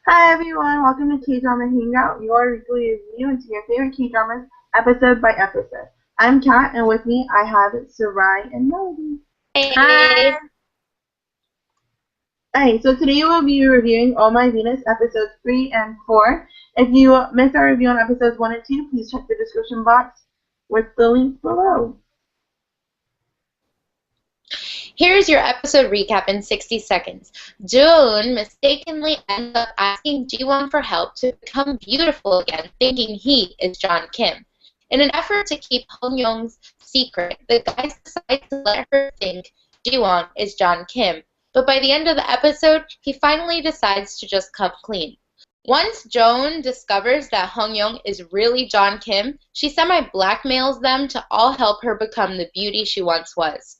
Hi everyone, welcome to K-Drama Hangout, your weekly review into your favorite K-dramas, episode by episode. I'm Kat, and with me I have Sarai and Melody. Hey. Hi. Alright, so today we'll be reviewing All My Venus episodes 3 and 4. If you missed our review on episodes 1 and 2, please check the description box with the link below. Here's your episode recap in 60 seconds. June mistakenly ends up asking Jiwon for help to become beautiful again, thinking he is John Kim. In an effort to keep Hong Young's secret, the guys decide to let her think Jiwon is John Kim. But by the end of the episode, he finally decides to just come clean. Once Joan discovers that Hong Young is really John Kim, she semi-blackmails them to all help her become the beauty she once was.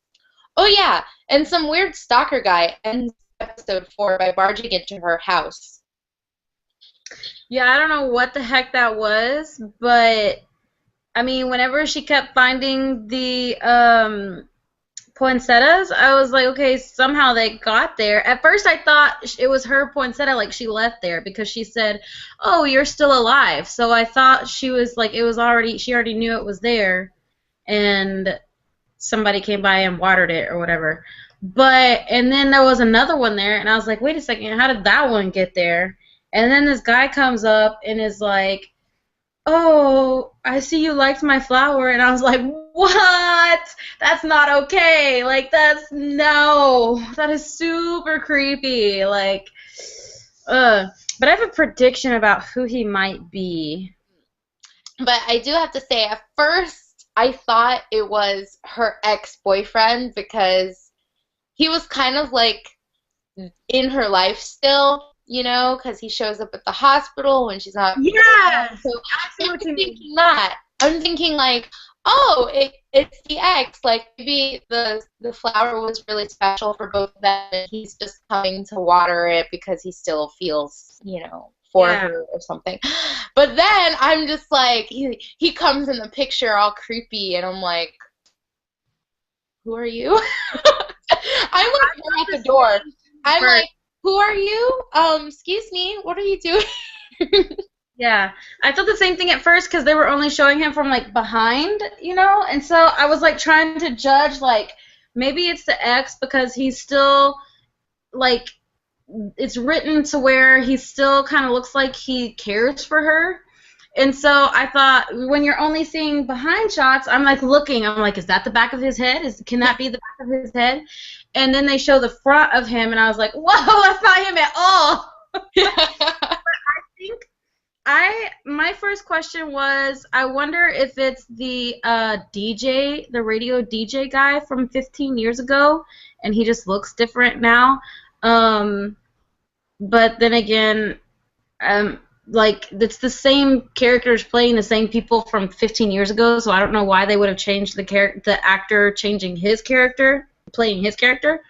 Oh yeah, and some weird stalker guy ends episode 4 by barging into her house. Yeah, I don't know what the heck that was, but I mean, whenever she kept finding the poinsettias, I was like, okay, somehow they got there. At first, I thought it was her poinsettia, like she left there because she said, "Oh, you're still alive." So I thought she was like, she already knew it was there, and somebody came by and watered it or whatever. And then there was another one there, and I was like, wait a second, how did that one get there? And then this guy comes up and is like, oh, I see you liked my flower. And I was like, what? That's not okay. Like, that is super creepy. Like, but I have a prediction about who he might be. But I do have to say, at first, I thought it was her ex-boyfriend because he was kind of like in her life still, because he shows up at the hospital when she's not. Yes, So I see I'm what you mean. thinking that. I'm thinking like, oh, it's the ex. Like maybe the flower was really special for both of them, and he's just coming to water it because he still feels, for Yeah. her or something. But then I'm just like, he comes in the picture all creepy, and I'm like, who are you? I'm like her at the door. I'm like, who are you? Excuse me, what are you doing? Yeah, I thought the same thing at first because they were only showing him from like behind, and so I was like trying to judge like maybe it's the ex because he's still like it's written to where he still kind of looks like he cares for her. And so I thought when you're only seeing behind shots, I'm like looking, I'm like, is that the back of his head? Can that be the back of his head? And then they show the front of him and I was like, whoa, that's not him at all. I think my first question was, I wonder if it's the DJ, the radio DJ guy from 15 years ago, and he just looks different now. But then again, like it's the same characters playing the same people from 15 years ago, so I don't know why they would have changed the actor changing his character, playing his character.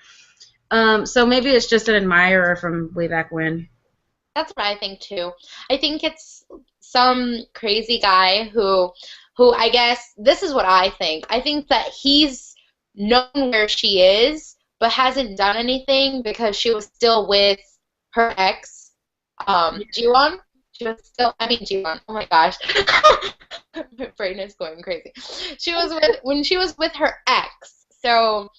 So maybe it's just an admirer from way back when. That's what I think too. I think it's some crazy guy who I guess this is what I think. I think that he's known where she is, but hasn't done anything because she was still with her ex, Jiwon. She was still, I mean Jiwon. Oh my gosh, my brain is going crazy. When she was with her ex. So,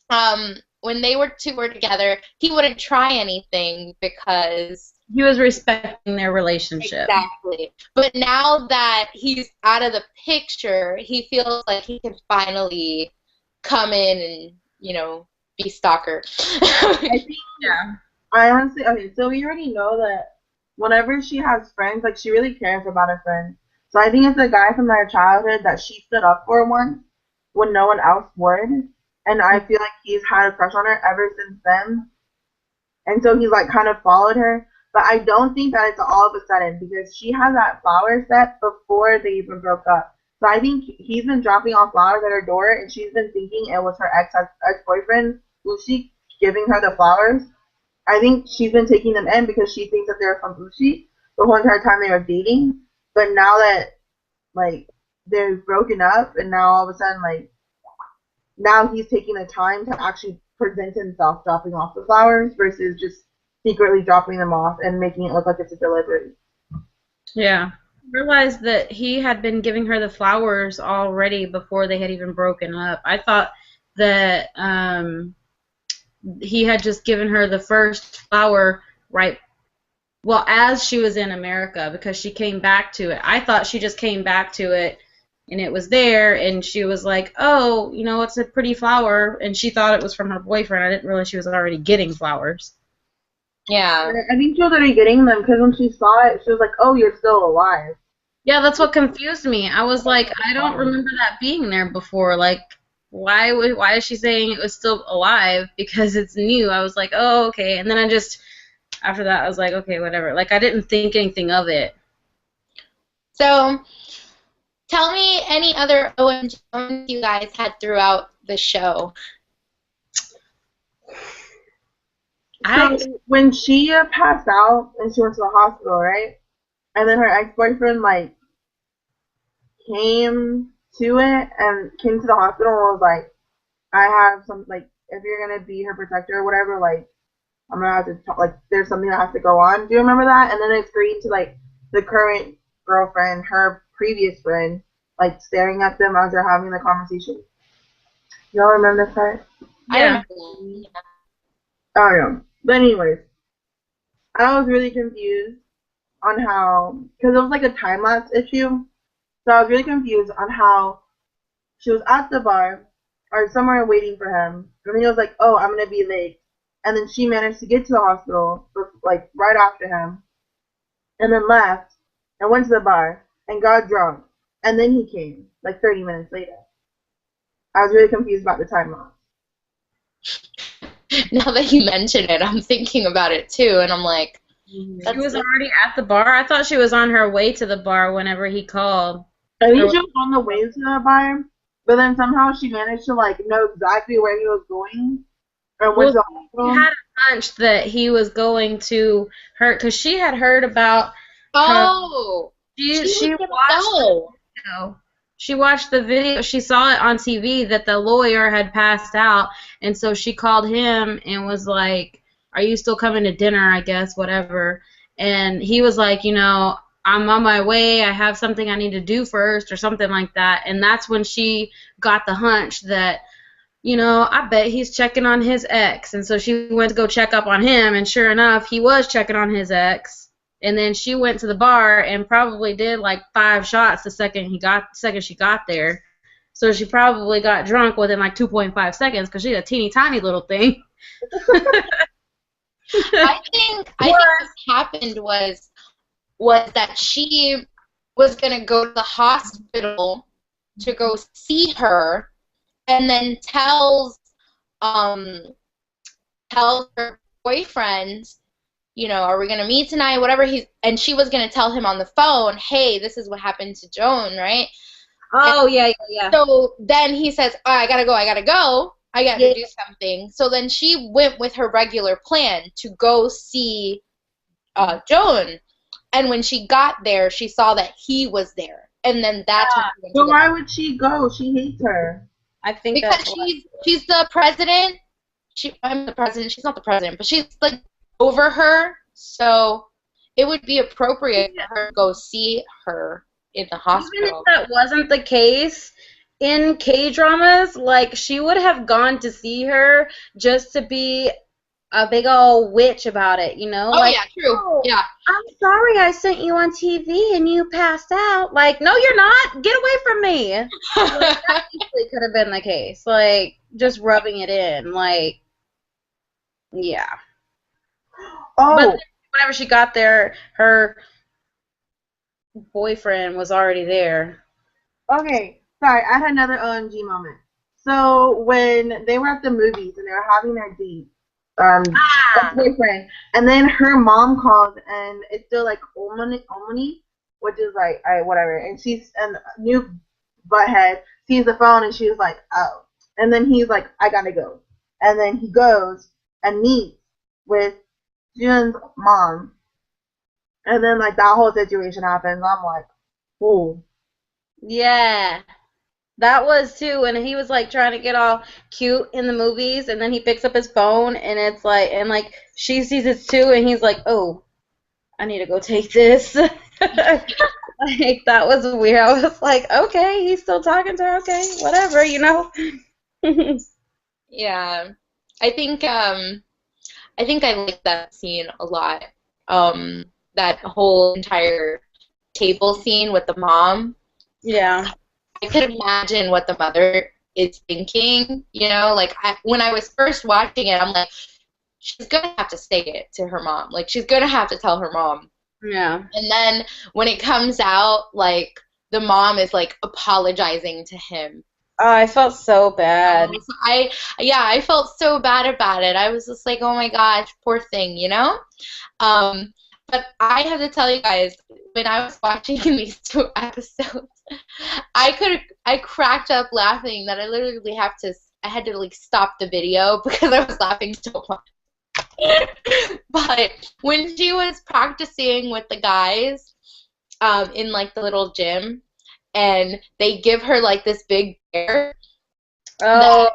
when they two were together, he wouldn't try anything because He was respecting their relationship. exactly. But now that he's out of the picture, he feels like he can finally come in and, be stalker. I think, Yeah. I honestly, okay, so we already know that whenever she has friends, like she really cares about her friends. So I think it's a guy from their childhood that she stood up for once when no one else would. And I feel like he's had a crush on her ever since then. And so he's like kind of followed her. But I don't think that it's all of a sudden because she had that flower set before they even broke up. So I think he's been dropping off flowers at her door and she's been thinking it was her ex-boyfriend, Ushi, giving her the flowers. I think she's been taking them in because she thinks that they're from Ushi the whole entire time they were dating. But now that like they're broken up and now all of a sudden like now he's taking the time to actually present himself dropping off the flowers versus just secretly dropping them off and making it look like it's a delivery. Yeah. I realized that he had been giving her the flowers already before they had even broken up. I thought that he had just given her the first flower right, well, as she was in America, because she came back to it. I thought she just came back to it and it was there, and she was like, oh, it's a pretty flower, and she thought it was from her boyfriend. I didn't realize she was already getting flowers. Yeah. I think she was already getting them because when she saw it, she was like, "Oh, you're still alive." Yeah, that's what confused me. I was like, I don't remember that being there before. Like, why is she saying it was still alive? Because it's new. I was like, oh, okay. And then after that, I was like, okay, whatever. Like, I didn't think anything of it. So, tell me any other OMG moments you guys had throughout the show. So when she passed out and she went to the hospital, right? And then her ex-boyfriend came to it and came to the hospital and was like, "I have some if you're gonna be her protector or whatever, I'm gonna have to talk, there's something that has to go on." Do you remember that? And then it screamed to the current girlfriend, her previous friend, staring at them as they're having the conversation. Y'all remember this part? Yeah. Oh no. But anyways, I was really confused on how, because it was a time lapse issue. So I was really confused on how she was at the bar or somewhere waiting for him, and then he was like, "Oh, I'm gonna be late," and then she managed to get to the hospital right after him, and then left and went to the bar and got drunk, and then he came 30 minutes later. I was really confused about the time lapse. Now that you mention it, I'm thinking about it too, and I'm like, she was already at the bar? I thought she was on her way to the bar whenever he called. I think she was on the way to the bar, but then somehow she managed to know exactly where he was going and went to the hospital. She had a hunch that he was going to her because she had heard about. Oh, she watched the video. She saw it on TV that the lawyer had passed out, and so she called him and was like, "Are you still coming to dinner? I guess whatever." And he was like, "I'm on my way. I have something I need to do first," or something like that. And that's when she got the hunch that, I bet he's checking on his ex. And so she went to go check up on him, and sure enough, he was checking on his ex. And then she went to the bar and probably did 5 shots the second she got there. So she probably got drunk within 2.5 seconds because she's a teeny tiny little thing. I think what happened was that she was gonna go to the hospital to go see her, and then tells her boyfriend, are we gonna meet tonight? Whatever and she was gonna tell him on the phone, hey, this is what happened to Joan, right? Oh, yeah. So then he says, oh, I gotta go. I gotta do something. So then she went with her regular plan to go see Joan. And when she got there, she saw that he was there. And then that's when she went So why would she go? She hates her. I think because she's the president. I'm the president. She's not the president, but she's over her. So it would be appropriate for her to go see her in the hospital. Even if that wasn't the case, in K-dramas, she would have gone to see her just to be a big old witch about it, Oh, yeah, true. Oh, yeah. I'm sorry I sent you on TV and you passed out. No, you're not. Get away from me. That easily could have been the case. Just rubbing it in. Yeah. Oh. But whenever she got there, her boyfriend was already there. Okay, sorry, I had another OMG moment. So when they were at the movies and they were having their date, boyfriend, and then her mom called and it's still Omni, which is whatever, and new butthead sees the phone and she was like, oh, and then he's like, I gotta go, and then he goes and meets with Jun's mom, and then that whole situation happens. I'm like, ooh. Yeah. That was too, and he was like trying to get all cute in the movies, and then he picks up his phone, and it's like, and like she sees it too, and he's like, "Oh, I need to go take this." Like that was weird. I was like, "Okay, he's still talking to her. Okay, whatever, you know." Yeah. I think I like that scene a lot. That whole entire table scene with the mom. Yeah. I could imagine what the mother is thinking, you know, like when I was first watching it, I'm like, she's gonna have to say it to her mom. Like she's gonna have to tell her mom. Yeah. And then when it comes out, like the mom is like apologizing to him. Oh, I felt so bad. I felt so bad about it. I was just like, oh my gosh, poor thing, you know? Um, but I have to tell you guys, when I was watching these two episodes, I cracked up laughing that I had to like stop the video because I was laughing so much. But when she was practicing with the guys, in like the little gym, and they give her like this big bear Oh,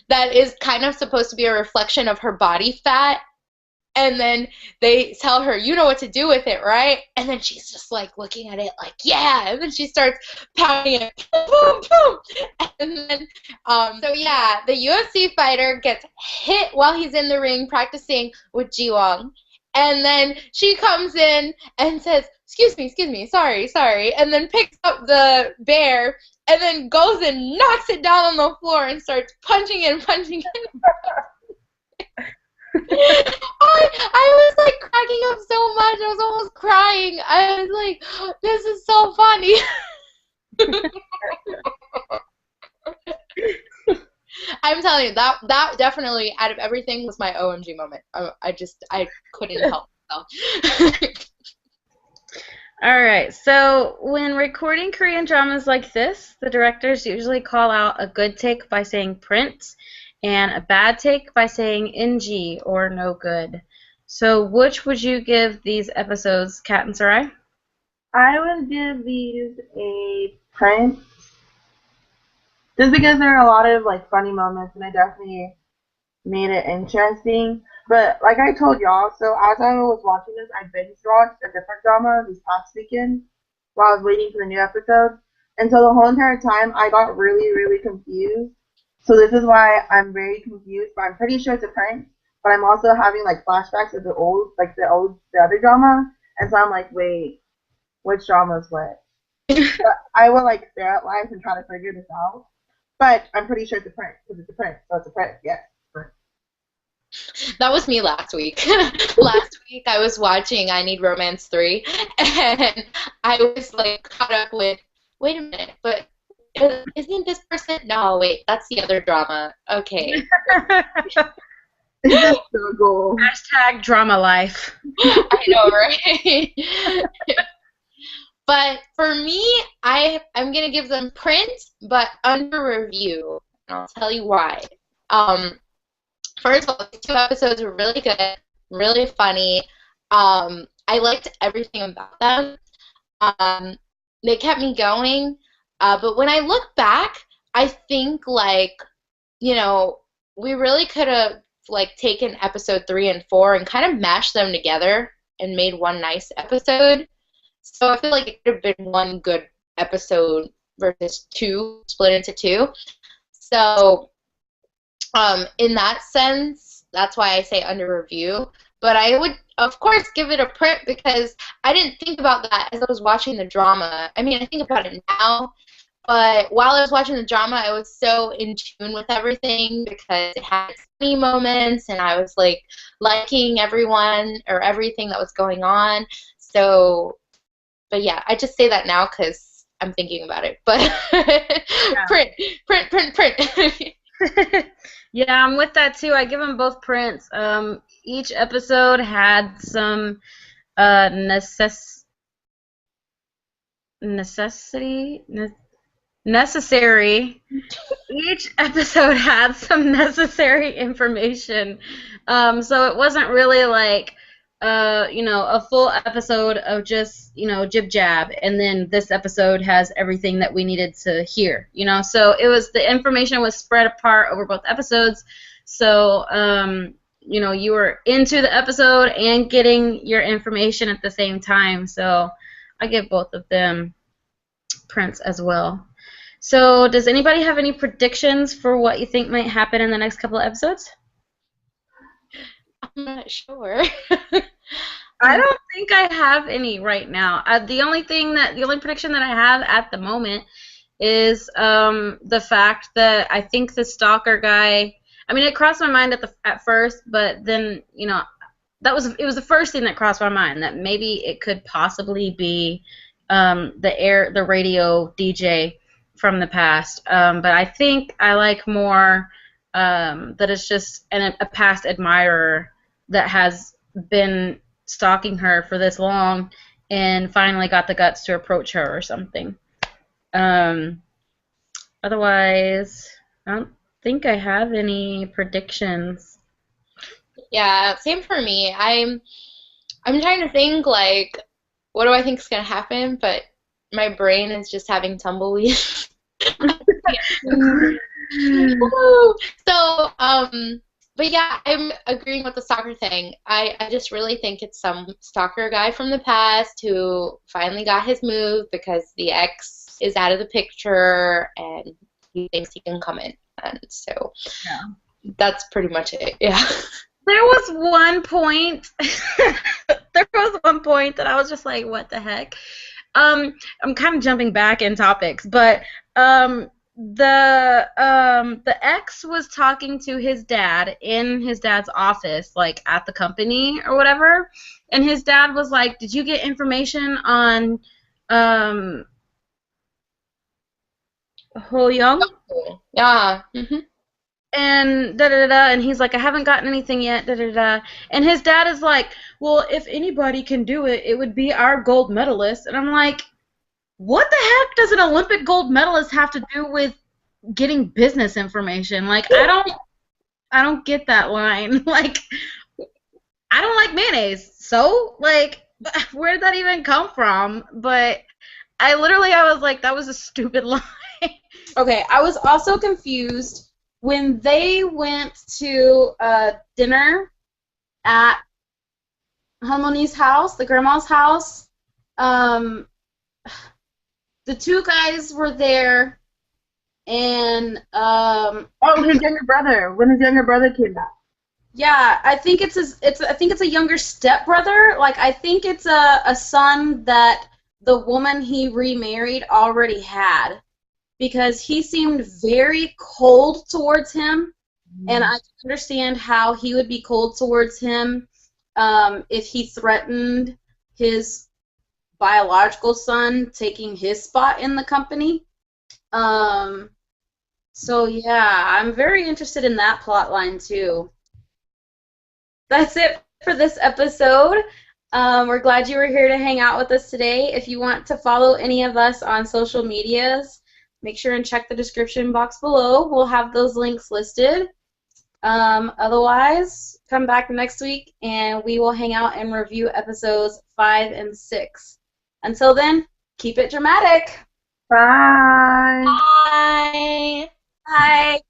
that is kind of supposed to be a reflection of her body fat. And then they tell her, you know what to do with it, right? And then she's just like looking at it like, yeah. And then she starts pounding it, boom, boom, boom. And then, so yeah, the UFC fighter gets hit while he's in the ring practicing with Jiwon. And then she comes in and says, excuse me, sorry. And then picks up the bear and then goes and knocks it down on the floor and starts punching it. I was like cracking up so much. I was almost crying. I was like, this is so funny. I'm telling you, that definitely, out of everything, was my OMG moment. I couldn't help myself. all right. So when recording Korean dramas like this, the directors usually call out a good take by saying print and a bad take by saying NG or no good. So which would you give these episodes, Kat and Sarai? I would give these a print just because there are a lot of like funny moments and it definitely made it interesting. But like I told y'all, so as I was watching this, I binge watched a different drama this past weekend while I was waiting for the new episode. And so the whole entire time I got really, really confused. So this is why I'm very confused, but I'm pretty sure it's a prank. But I'm also having like flashbacks of the other drama, and so I'm like, wait, which drama is what? But I will like stare at live and try to figure this out. But I'm pretty sure it's a prank because it's a prank, so it's a prank. Yes. That was me last week. Last week I was watching I Need Romance 3, and I was like caught up with, wait a minute, but isn't this person? No, wait, that's the other drama. Okay. It's just so cool. Hashtag drama life. I know, right? But for me, I'm going to give them print, but under review. And I'll tell you why. First of all, the two episodes were really good, really funny. I liked everything about them. They kept me going. But when I look back, I think, like, you know, we really could have, like, taken episode 3 and 4 and kind of mashed them together and made one nice episode. So I feel like it could have been one good episode versus two, split into two. So in that sense, that's why I say under review. But I would, of course, give it a print because I didn't think about that as I was watching the drama. I mean, I think about it now, but while I was watching the drama, I was so in tune with everything because it had funny moments, and I was, like, liking everyone or everything that was going on. So, but yeah, I just say that now because I'm thinking about it. But print. Yeah, I'm with that too. I give them both prints. Each episode had some necessary. Each episode had some necessary information. So it wasn't really like a full episode of just, jib jab, and then this episode has everything that we needed to hear, So the information was spread apart over both episodes, so, you were into the episode and getting your information at the same time, so I give both of them prints as well. So does anybody have any predictions for what you think might happen in the next couple of episodes? I'm not sure. I don't think I have any right now. The only prediction that I have at the moment is the fact that I think the stalker guy. I mean, it crossed my mind at first, but then it was the first thing that crossed my mind, that maybe it could possibly be the radio DJ from the past. But I think I like more that it's just a past admirer that has been stalking her for this long and finally got the guts to approach her or something. Otherwise, I don't think I have any predictions. Yeah, same for me. I'm trying to think, like, what do I think is gonna happen, but my brain is just having tumbleweeds. So, but yeah, I'm agreeing with the stalker thing. I just really think it's some stalker guy from the past who finally got his move because the ex is out of the picture and he thinks he can come in. And so that's pretty much it. Yeah. There was one point that I was just like, what the heck? I'm kind of jumping back in topics, but the ex was talking to his dad in his dad's office, like at the company or whatever, and his dad was like, "Did you get information on Ho Young?" Yeah. Mm-hmm. And da-da-da-da, and he's like, I haven't gotten anything yet, da-da-da. And his dad is like, well, if anybody can do it, it would be our gold medalist. And I'm like, what the heck does an Olympic gold medalist have to do with getting business information? Like, I don't get that line. Like, I don't like mayonnaise. So, like, where did that even come from? But I was like, that was a stupid line. Okay, I was also confused when they went to dinner at Harmony's house, the grandma's house. The two guys were there, and his younger brother. When his younger brother came back. Yeah, I think it's a younger stepbrother. Like, I think it's a son that the woman he remarried already had, because he seemed very cold towards him, and I can understand how he would be cold towards him if he threatened his biological son taking his spot in the company. So yeah, I'm very interested in that plot line too. That's it for this episode. We're glad you were here to hang out with us today. If you want to follow any of us on social medias, make sure and check the description box below. We'll have those links listed. Otherwise, come back next week and we will hang out and review episodes 5 and 6. Until then, keep it dramatic. Bye. Bye. Bye.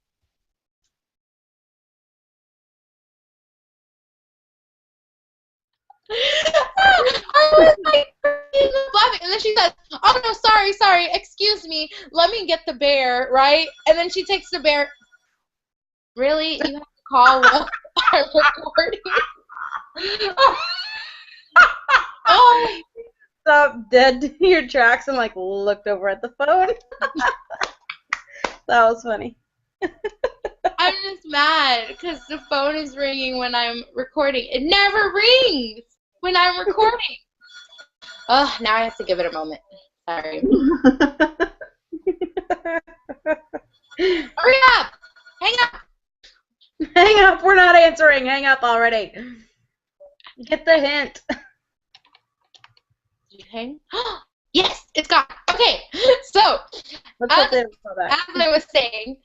I was like laughing, and then she says, "Oh no, sorry, excuse me. Let me get the bear, right?" And then she takes the bear. Really, you have to call while I'm recording? Oh, Stopped dead in your tracks and like looked over at the phone. That was funny. I'm just mad because the phone is ringing when I'm recording. It never rings when I'm recording. Oh, now I have to give it a moment. Sorry. Hurry up! Hang up! Hang up, we're not answering. Hang up already. Get the hint. Did you hang? Yes, it's gone. Okay, so Let's put the info back. as I was saying,